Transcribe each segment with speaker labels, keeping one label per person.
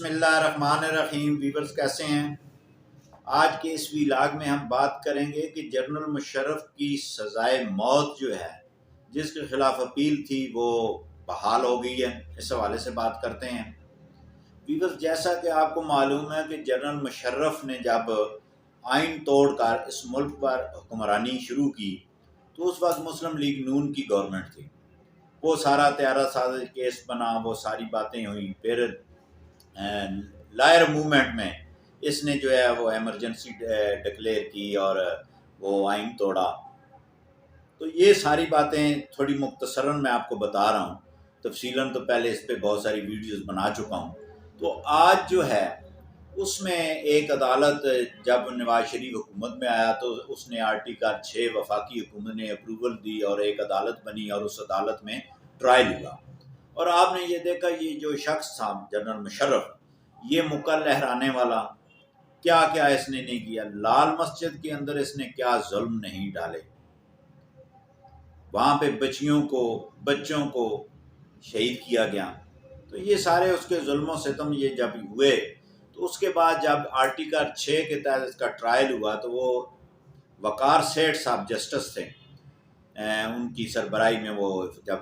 Speaker 1: بسم اللہ الرحمن الرحیم۔ ویورز کیسے ہیں؟ آج کے اس ویلاگ میں ہم بات کریں گے کہ جنرل مشرف کی سزائے موت جو ہے، جس کے خلاف اپیل تھی، وہ بحال ہو گئی ہے۔ اس حوالے سے بات کرتے ہیں۔ ویورز، جیسا کہ آپ کو معلوم ہے کہ جنرل مشرف نے جب آئین توڑ کر اس ملک پر حکمرانی شروع کی تو اس وقت مسلم لیگ نون کی گورنمنٹ تھی۔ وہ سارا طیارہ ساز کیس بنا، وہ ساری باتیں ہوئیں۔ پھر لائر موومنٹ میں اس نے جو ہے وہ ایمرجنسی ڈکلیئر کی اور وہ آئین توڑا۔ تو یہ ساری باتیں تھوڑی مختصراً میں آپ کو بتا رہا ہوں، تفصیلاً تو پہلے اس پہ بہت ساری ویڈیوز بنا چکا ہوں۔ تو آج جو ہے اس میں ایک عدالت، جب نواز شریف حکومت میں آیا تو اس نے آرٹیکل 6 وفاقی حکومت نے اپروول دی اور ایک عدالت بنی اور اس عدالت میں ٹرائل ہوا۔ اور آپ نے یہ دیکھا، یہ جو شخص تھا جنرل مشرف، یہ مکہ لہرانے والا، کیا کیا اس نے نہیں کیا۔ لال مسجد کے اندر اس نے کیا ظلم نہیں ڈالے، وہاں پہ بچوں کو شہید کیا گیا۔ تو یہ سارے اس کے ظلم و ستم یہ جب ہوئے تو اس کے بعد جب آرٹیکل 6 کے تحت اس کا ٹرائل ہوا تو وہ وقار سیٹھ صاحب جسٹس تھے، ان کی سربراہی میں وہ جب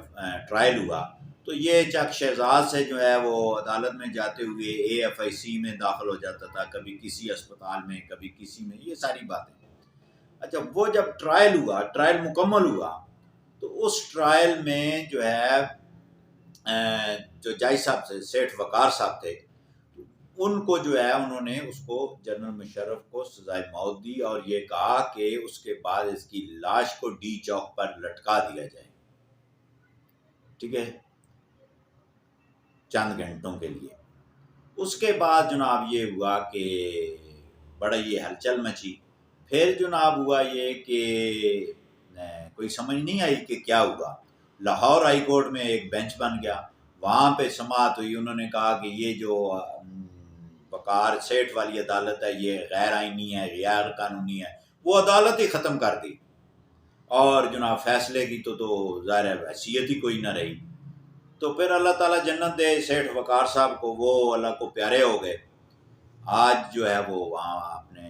Speaker 1: ٹرائل ہوا تو یہ چک شہزاد سے جو ہے وہ عدالت میں جاتے ہوئے AFIC میں داخل ہو جاتا تھا، کبھی کسی اسپتال میں، کبھی کسی میں، یہ ساری باتیں۔ اچھا، وہ جب ٹرائل مکمل ہوا تو اس ٹرائل میں جو ہے جو جج صاحب تھے، سیٹھ وقار صاحب تھے، ان کو جو ہے انہوں نے اس کو جنرل مشرف کو سزائے موت دی اور یہ کہا کہ اس کے بعد اس کی لاش کو ڈی چوک پر لٹکا دیا جائے، ٹھیک ہے، چند گھنٹوں کے لیے۔ اس کے بعد جناب یہ ہوا کہ بڑا یہ ہلچل مچی۔ پھر جناب ہوا یہ کہ کوئی سمجھ نہیں آئی کہ کیا ہوا۔ لاہور ہائی کورٹ میں ایک بینچ بن گیا، وہاں پہ سماعت ہوئی۔ انہوں نے کہا کہ یہ جو وقار سیٹھ والی عدالت ہے یہ غیر آئینی ہے، غیر قانونی ہے، وہ عدالت ہی ختم کر دی۔ اور جناب فیصلے کی تو ظاہر حیثیت ہی کوئی نہ رہی۔ تو پھر اللہ تعالیٰ جنت دے سیٹھ وقار صاحب کو، وہ اللہ کو پیارے ہو گئے۔ آج جو ہے وہ وہاں اپنے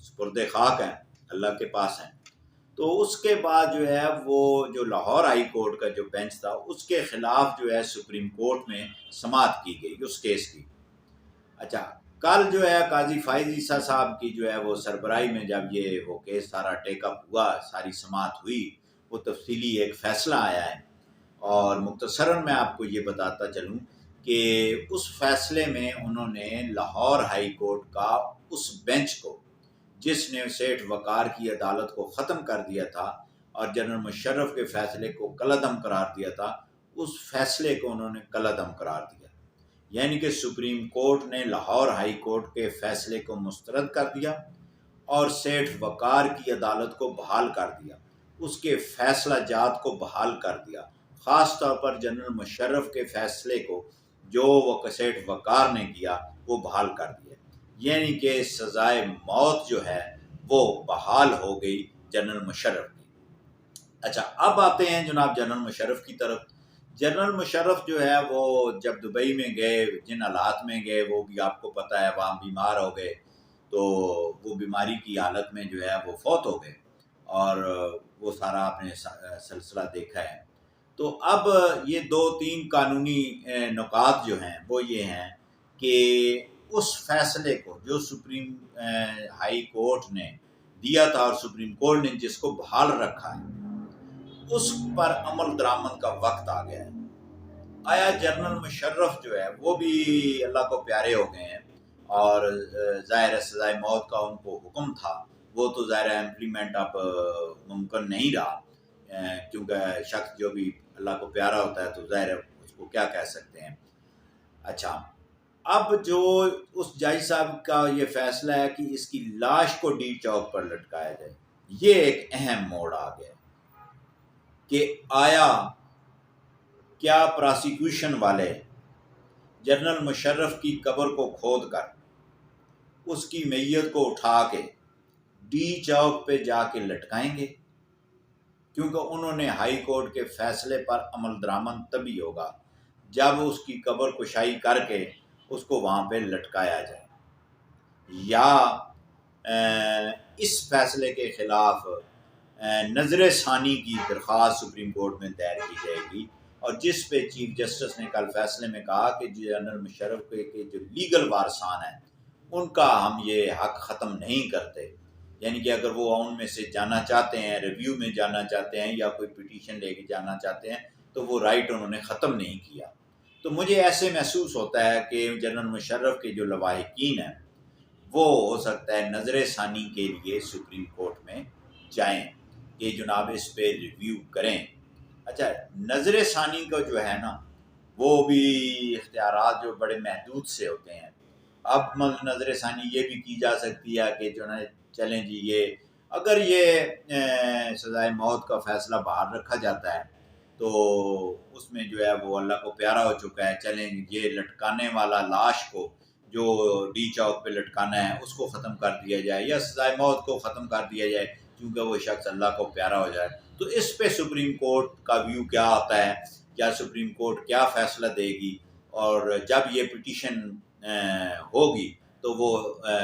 Speaker 1: سپرد خاک ہیں، اللہ کے پاس ہیں۔ تو اس کے بعد جو ہے وہ جو لاہور ہائی کورٹ کا جو بینچ تھا، اس کے خلاف جو ہے سپریم کورٹ میں سماعت کی گئی اس کیس کی۔ اچھا، کل جو ہے قاضی فائز عیسیٰ صاحب کی جو ہے وہ سربراہی میں جب یہ وہ کیس سارا ٹیک اپ ہوا، ساری سماعت ہوئی، وہ تفصیلی ایک فیصلہ آیا ہے۔ اور مختصراً میں آپ کو یہ بتاتا چلوں کہ اس فیصلے میں انہوں نے لاہور ہائی کورٹ کا اس بینچ کو، جس نے سیٹھ وقار کی عدالت کو ختم کر دیا تھا اور جنرل مشرف کے فیصلے کو کالعدم قرار دیا تھا، اس فیصلے کو انہوں نے کالعدم قرار دیا۔ یعنی کہ سپریم کورٹ نے لاہور ہائی کورٹ کے فیصلے کو مسترد کر دیا اور سیٹھ وقار کی عدالت کو بحال کر دیا، اس کے فیصلہ جات کو بحال کر دیا، خاص طور پر جنرل مشرف کے فیصلے کو جو وہ سیٹھ وقار نے کیا وہ بحال کر دیا۔ یعنی کہ سزائے موت جو ہے وہ بحال ہو گئی جنرل مشرف کی۔ اچھا، اب آتے ہیں جناب جنرل مشرف کی طرف۔ جنرل مشرف جو ہے وہ جب دبئی میں گئے، جن حالات میں گئے وہ بھی آپ کو پتہ ہے، وہاں بیمار ہو گئے تو وہ بیماری کی حالت میں جو ہے وہ فوت ہو گئے، اور وہ سارا آپ نے سلسلہ دیکھا ہے۔ تو اب یہ 2-3 قانونی نکات جو ہیں وہ یہ ہیں کہ اس فیصلے کو جو سپریم ہائی کورٹ نے دیا تھا اور سپریم کورٹ نے جس کو بحال رکھا ہے، اس پر عمل درآمد کا وقت آ گیا ہے۔ آیا جنرل مشرف جو ہے وہ بھی اللہ کو پیارے ہو گئے ہیں، اور ظاہر سزائے موت کا ان کو حکم تھا، وہ تو ظاہر امپلیمنٹ اب ممکن نہیں رہا، کیونکہ شخص جو بھی اللہ کو پیارا ہوتا ہے تو ظاہر اس کو کیا کہہ سکتے ہیں۔ اچھا، اب جو اس جج صاحب کا یہ فیصلہ ہے کہ اس کی لاش کو ڈی چوک پر لٹکایا جائے، یہ ایک اہم موڑ آ گیا کہ آیا کیا پراسیکیوشن والے جنرل مشرف کی قبر کو کھود کر اس کی میت کو اٹھا کے ڈی چوک پہ جا کے لٹکائیں گے؟ کیونکہ انہوں نے ہائی کورٹ کے فیصلے پر عمل درآمد تبھی ہوگا جب اس کی قبر کشائی کر کے اس کو وہاں پہ لٹکایا جائے، یا اس فیصلے کے خلاف نظر ثانی کی درخواست سپریم کورٹ میں دائر کی جائے گی، اور جس پہ چیف جسٹس نے کل فیصلے میں کہا کہ جنرل مشرف کے جو لیگل وارثان ہیں ان کا ہم یہ حق ختم نہیں کرتے، یعنی کہ اگر وہ ان میں سے جانا چاہتے ہیں، ریویو میں جانا چاہتے ہیں یا کوئی پٹیشن لے کے جانا چاہتے ہیں تو وہ رائٹ انہوں نے ختم نہیں کیا۔ تو مجھے ایسے محسوس ہوتا ہے کہ جنرل مشرف کے جو لواحقین ہیں وہ ہو سکتا ہے نظر ثانی کے لیے سپریم کورٹ میں جائیں کہ جناب اس پہ ریویو کریں۔ اچھا، نظر ثانی کا جو ہے نا وہ بھی اختیارات جو بڑے محدود سے ہوتے ہیں۔ اب نظر ثانی یہ بھی کی جا سکتی ہے کہ جو ہے چلیں جی یہ اگر یہ سزائے موت کا فیصلہ باہر رکھا جاتا ہے تو اس میں جو ہے وہ اللہ کو پیارا ہو چکا ہے، چلیں یہ لٹکانے والا لاش کو جو ڈی چوک پہ لٹکانا ہے اس کو ختم کر دیا جائے، یا سزائے موت کو ختم کر دیا جائے کیونکہ وہ شخص اللہ کو پیارا ہو جائے۔ تو اس پہ سپریم کورٹ کا ویو کیا آتا ہے، کیا سپریم کورٹ کیا فیصلہ دے گی، اور جب یہ پٹیشن ہوگی تو وہ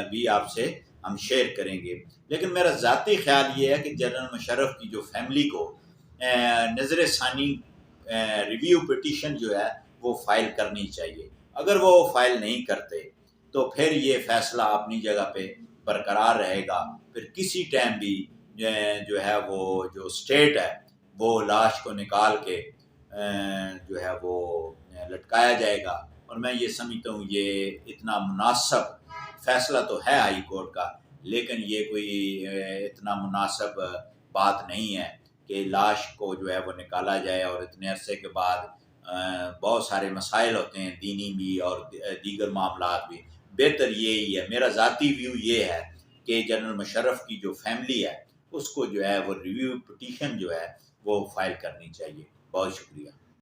Speaker 1: بھی آپ سے ہم شیئر کریں گے۔ لیکن میرا ذاتی خیال یہ ہے کہ جنرل مشرف کی جو فیملی کو نظر ثانی ریویو پٹیشن جو ہے وہ فائل کرنی چاہیے۔ اگر وہ فائل نہیں کرتے تو پھر یہ فیصلہ اپنی جگہ پہ برقرار رہے گا، پھر کسی ٹائم بھی جو ہے وہ جو اسٹیٹ ہے وہ لاش کو نکال کے جو ہے وہ لٹکایا جائے گا، اور میں یہ سمجھتا ہوں یہ اتنا مناسب فیصلہ تو ہے ہائی کورٹ کا، لیکن یہ کوئی اتنا مناسب بات نہیں ہے کہ لاش کو جو ہے وہ نکالا جائے، اور اتنے عرصے کے بعد بہت سارے مسائل ہوتے ہیں دینی بھی اور دیگر معاملات بھی۔ بہتر یہی ہے، میرا ذاتی ویو یہ ہے کہ جنرل مشرف کی جو فیملی ہے اس کو جو ہے وہ ریویو پٹیشن جو ہے وہ فائل کرنی چاہیے۔ بہت شکریہ۔